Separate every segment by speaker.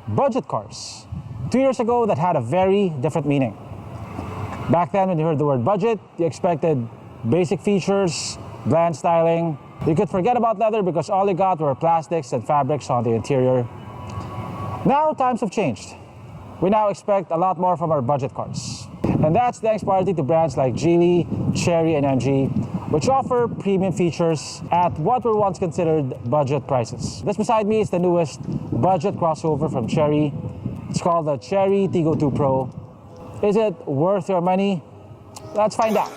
Speaker 1: budget cars. 2 years ago, that had a very different meaning. Back then, when you heard the word budget, you expected basic features, bland styling. You could forget about leather because all you got were plastics and fabrics on the interior. Now, times have changed. We now expect a lot more from our budget cars. And that's thanks partly to brands like Geely, Chery, and MG, which offer premium features at what were once considered budget prices. This beside me is the newest budget crossover from Chery. It's called the Chery Tiggo 2 Pro. Is it worth your money? Let's find out.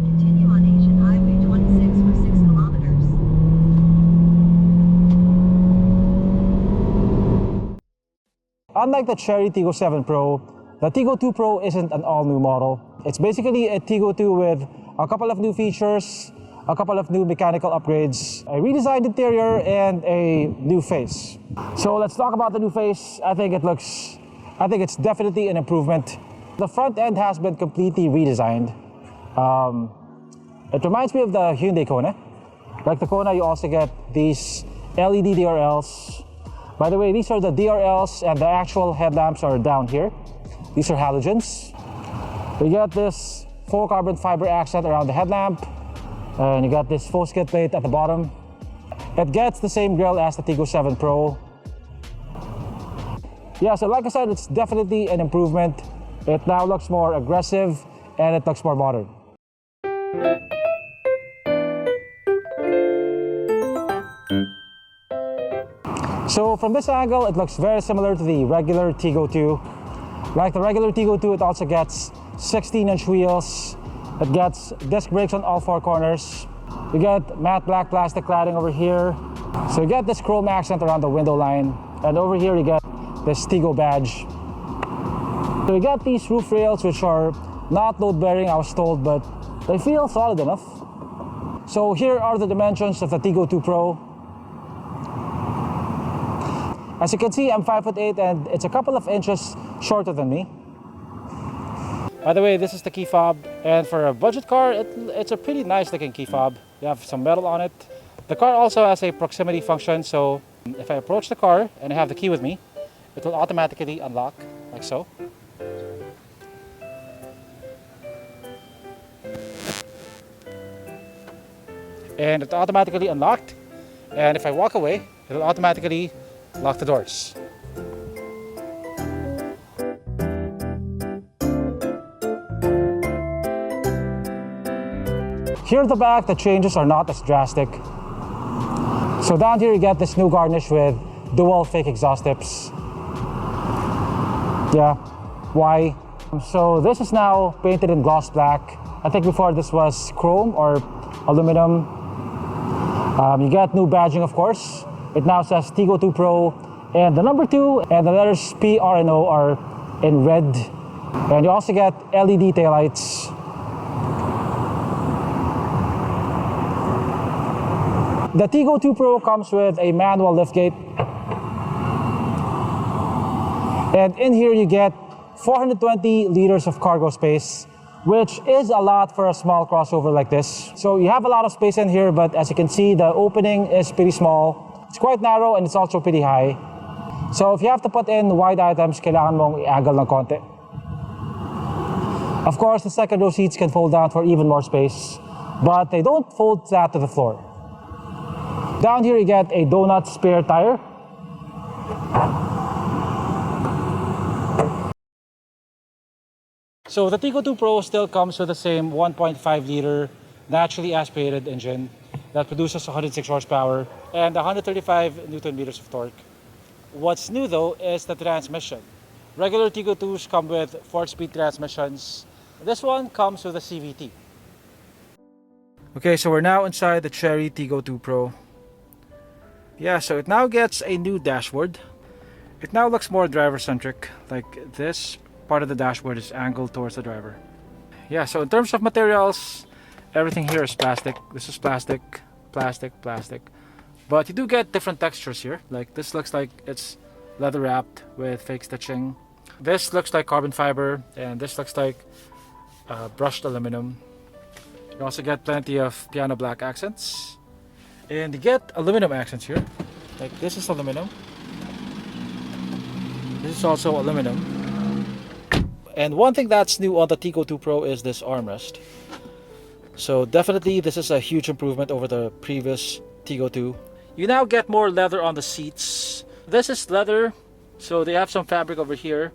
Speaker 2: Continue on Asian Highway 26 for 6 kilometers.
Speaker 1: Unlike the Chery Tiggo 7 Pro, the Tiggo 2 Pro isn't an all-new model. It's basically a Tiggo 2 with a couple of new features, a couple of new mechanical upgrades, a redesigned interior, and a new face. So let's talk about the new face. I think it's definitely an improvement. The front end has been completely redesigned. It reminds me of the Hyundai Kona. Like the Kona, you also get these LED DRLs. By the way, these are the DRLs and the actual headlamps are down here. These are halogens. You get this faux carbon fiber accent around the headlamp, and you got this faux skid plate at the bottom. It gets the same grille as the Tiggo 7 Pro. Yeah, so like I said, it's definitely an improvement. It now looks more aggressive and it looks more modern. So from this angle, it looks very similar to the regular Tiggo 2. Like the regular Tiggo 2, it also gets 16-inch wheels. It gets disc brakes on all 4 corners. You get matte black plastic cladding over here. So you get this chrome accent around the window line. And over here you get this Tiggo badge. So you got these roof rails which are not load-bearing, I was told, but they feel solid enough. So here are the dimensions of the Tiggo 2 Pro. As you can see, I'm 5'8" and it's a couple of inches shorter than me. By the way, this is the key fob, and for a budget car, it's a pretty nice looking key fob. You have some metal on it. The car also has a proximity function, so if I approach the car and I have the key with me, it will automatically unlock, like so. And it's automatically unlocked, and if I walk away, it will automatically lock the doors. Here at the back, the changes are not as drastic. So down here you get this new garnish with dual fake exhaust tips. Yeah, why? So this is now painted in gloss black. I think before this was chrome or aluminum. You get new badging, of course. It now says Tiggo 2 Pro, and the number 2 and the letters P, R, and O are in red. And you also get LED taillights. The Tiggo 2 Pro comes with a manual liftgate. And in here you get 420 liters of cargo space, which is a lot for a small crossover like this. So you have a lot of space in here, but as you can see, the opening is pretty small. It's quite narrow and it's also pretty high. So if you have to put in wide items, kailangan mong i-angle ng konti. Of course, the second row seats can fold down for even more space, but they don't fold flat to the floor. Down here you get a donut spare tire. So the Tiggo 2 Pro still comes with the same 1.5 liter naturally aspirated engine that produces 106 horsepower and 135 Newton meters of torque. What's new though is the transmission. Regular Tiggo 2s come with 4-speed transmissions. This one comes with a CVT. Okay, so we're now inside the Chery Tiggo 2 Pro. Yeah, so it now gets a new dashboard. It now looks more driver-centric, like this part of the dashboard is angled towards the driver. Yeah, so in terms of materials, everything here is plastic. This is plastic, plastic, plastic. But you do get different textures here. Like this looks like it's leather wrapped with fake stitching. This looks like carbon fiber, and this looks like brushed aluminum. You also get plenty of piano black accents, and you get aluminum accents here. Like this is aluminum. This is also aluminum. And one thing that's new on the Tiggo 2 Pro is this armrest. So definitely this is a huge improvement over the previous Tiggo 2. You now get more leather on the seats. This is leather, so they have some fabric over here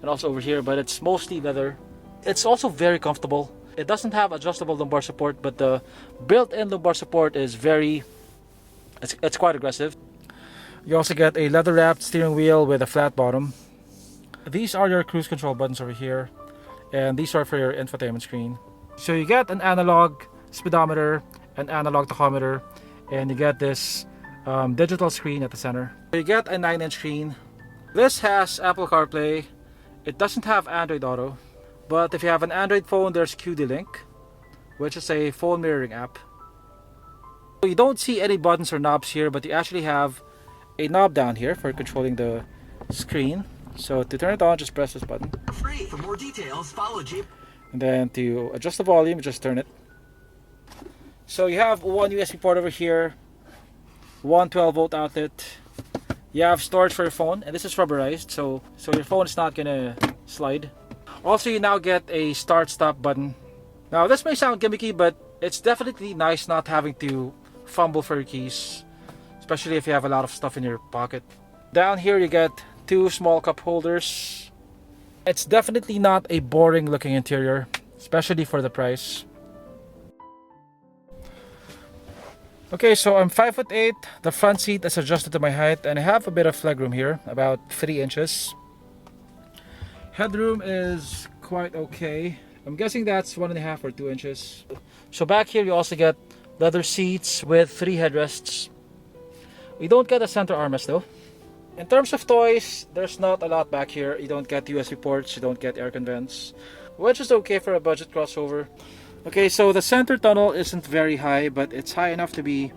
Speaker 1: and also over here, but it's mostly leather. It's also very comfortable. It doesn't have adjustable lumbar support, but the built-in lumbar support is it's quite aggressive. You also get a leather-wrapped steering wheel with a flat bottom. These are your cruise control buttons over here, and these are for your infotainment screen. So you get an analog speedometer, an analog tachometer, and you get this digital screen at the center. You get a 9-inch screen. This has Apple CarPlay. It doesn't have Android Auto, but if you have an Android phone, there's QD Link, which is a phone mirroring app. You don't see any buttons or knobs here, but you actually have a knob down here for controlling the screen. So to turn it on, just press this button.
Speaker 3: Free. For more details, follow Jeep.
Speaker 1: And then to adjust the volume, just turn it. So you have one USB port over here, one 12-volt outlet. You have storage for your phone, and this is rubberized, so your phone is not gonna slide. Also, you now get a start-stop button. Now this may sound gimmicky, but it's definitely nice not having to fumble for your keys, especially if you have a lot of stuff in your pocket. Down here you get two small cup holders. It's definitely not a boring looking interior, especially for the price. Okay, so I'm 5'8". The front seat is adjusted to my height, and I have a bit of legroom here, about 3 inches. Headroom is quite okay. I'm guessing that's 1.5 or 2 inches. So back here you also get leather seats with 3 headrests. You don't get a center armrest though. In terms of toys, there's not a lot back here. You don't get USB ports, you don't get air vents, which is okay for a budget crossover. Okay, so the center tunnel isn't very high, but it's high enough to be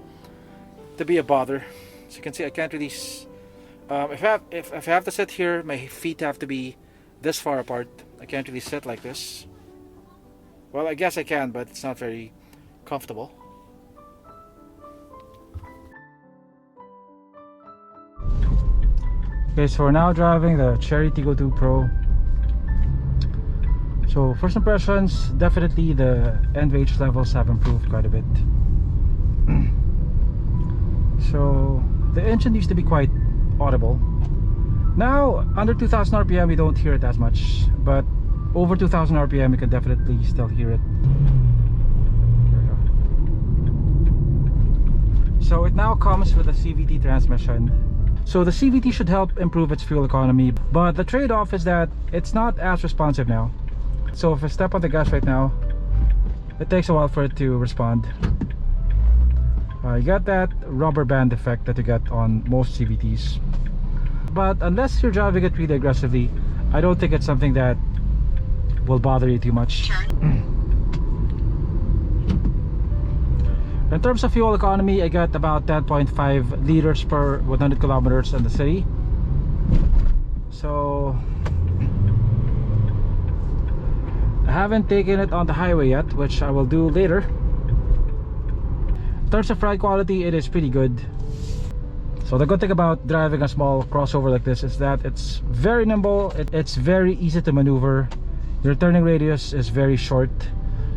Speaker 1: a bother. So you can see I can't really if I have to sit here, my feet have to be this far apart. I can't really sit like this. Well, I guess I can, but it's not very comfortable. Okay, so we're now driving the Chery Tiggo 2 Pro. So first impressions, definitely the NVH levels have improved quite a bit. So the engine used to be quite audible. Now under 2000 RPM we don't hear it as much, but over 2000 RPM you can definitely still hear it. So it now comes with a CVT transmission. So the CVT should help improve its fuel economy, but the trade-off is that it's not as responsive now. So if I step on the gas right now, it takes a while for it to respond. You got that rubber band effect that you get on most CVTs. But unless you're driving it really aggressively, I don't think it's something that will bother you too much. In terms of fuel economy, I got about 10.5 liters per 100 kilometers in the city. So I haven't taken it on the highway yet, which I will do later. In terms of ride quality, it is pretty good. So the good thing about driving a small crossover like this is that it's very nimble, it's very easy to maneuver. Your turning radius is very short,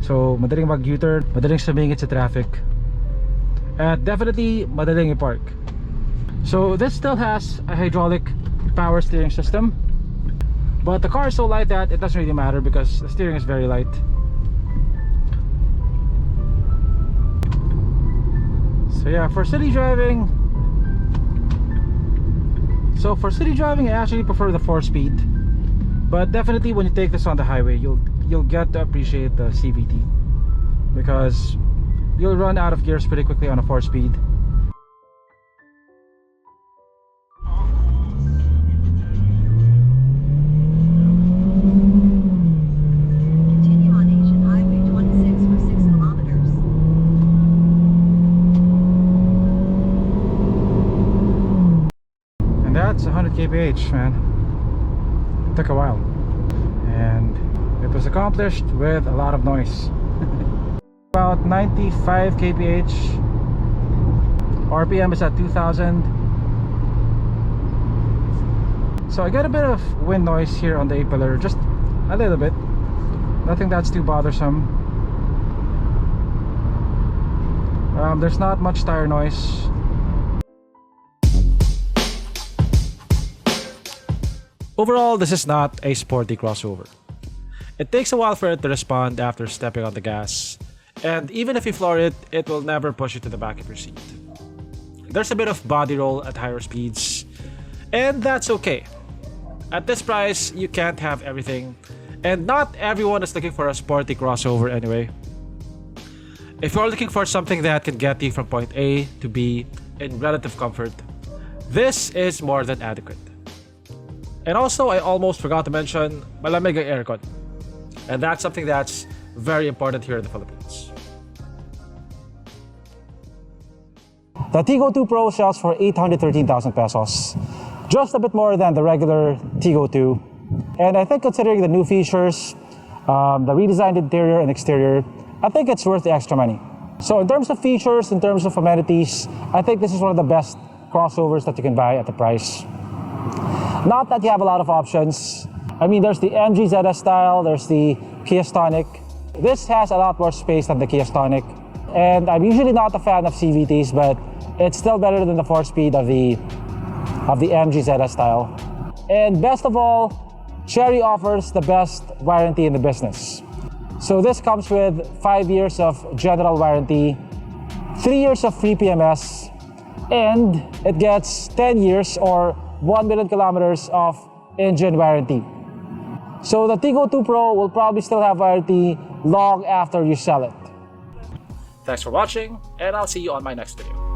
Speaker 1: so madaling mag U-turn, madaling sumingit sa traffic, at definitely madaling i-park. So this still has a hydraulic power steering system, but the car is so light that it doesn't really matter because the steering is very light. So yeah, for city driving, I actually prefer the 4-speed, but definitely when you take this on the highway, you'll get to appreciate the CVT because you'll run out of gears pretty quickly on a 4-speed.
Speaker 2: Continue on Asian Highway 26 for 6 kilometers.
Speaker 1: And that's 100 kph kph, man. It took a while, and it was accomplished with a lot of noise. About 95 kph. RPM is at 2000. So I get a bit of wind noise here on the A-pillar, just a little bit. Nothing that's too bothersome. There's not much tire noise. Overall, this is not a sporty crossover. It takes a while for it to respond after stepping on the gas, and even if you floor it, it will never push you to the back of your seat. There's a bit of body roll at higher speeds, and that's okay. At this price, you can't have everything, and not everyone is looking for a sporty crossover anyway. If you're looking for something that can get you from point A to B in relative comfort, this is more than adequate. And also, I almost forgot to mention, malamig ang aircon. And that's something that's very important here in the Philippines.
Speaker 4: The Tiggo 2 Pro sells for 813,000 pesos. Just a bit more than the regular Tiggo 2. And I think considering the new features, the redesigned interior and exterior, I think it's worth the extra money. So in terms of features, in terms of amenities, I think this is one of the best crossovers that you can buy at the price. Not that you have a lot of options. I mean, there's the MG ZS style, there's the Kia Stonic. This has a lot more space than the Kia Stonic. And I'm usually not a fan of CVTs, but it's still better than the 4-speed of the MG ZS style. And best of all, Chery offers the best warranty in the business. So this comes with 5 years of general warranty, 3 years of free PMS, and it gets 10 years or 1 million kilometers of engine warranty. So the Tiggo 2 Pro will probably still have warranty long after you sell it.
Speaker 1: Thanks for watching, and I'll see you on my next video.